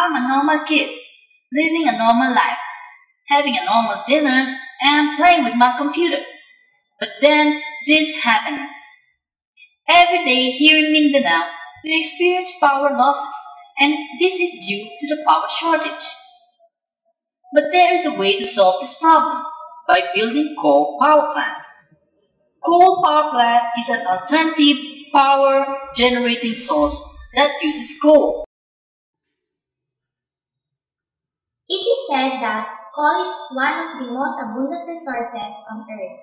I'm a normal kid, living a normal life, having a normal dinner, and playing with my computer. But then this happens. Every day here in Mindanao, we experience power losses, and this is due to the power shortage. But there is a way to solve this problem by building coal power plant. Coal power plant is an alternative power generating source that uses coal. It is said that coal is one of the most abundant resources on Earth.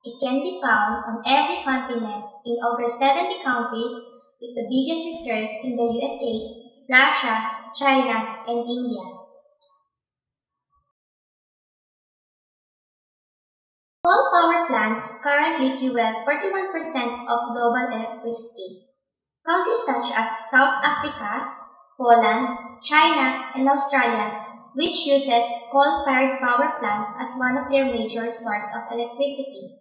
It can be found on every continent in over 70 countries, with the biggest reserves in the USA, Russia, China, and India. Coal power plants currently fuel 41% of global electricity. Countries such as South Africa, Poland, China, and Australia, which uses coal-fired power plant as one of their major sources of electricity.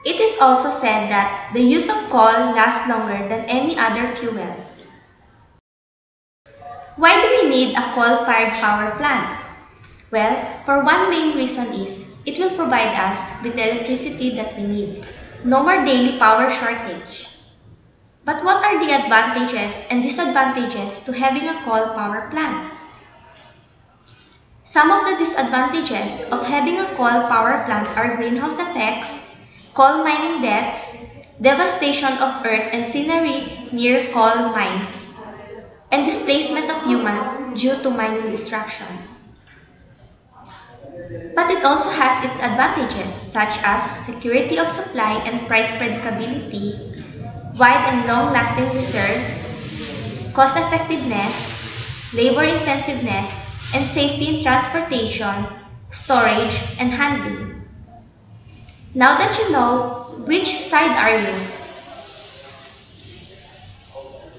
It is also said that the use of coal lasts longer than any other fuel. Why do we need a coal-fired power plant? Well, for one main reason is, it will provide us with the electricity that we need. No more daily power shortage. But what are the advantages and disadvantages to having a coal power plant? Some of the disadvantages of having a coal power plant are greenhouse effects, coal mining deaths, devastation of earth and scenery near coal mines, and displacement of humans due to mining destruction. But it also has its advantages, such as security of supply and price predictability, wide and long-lasting reserves, cost-effectiveness, labor-intensiveness, and safety in transportation, storage, and handling. Now that you know, which side are you?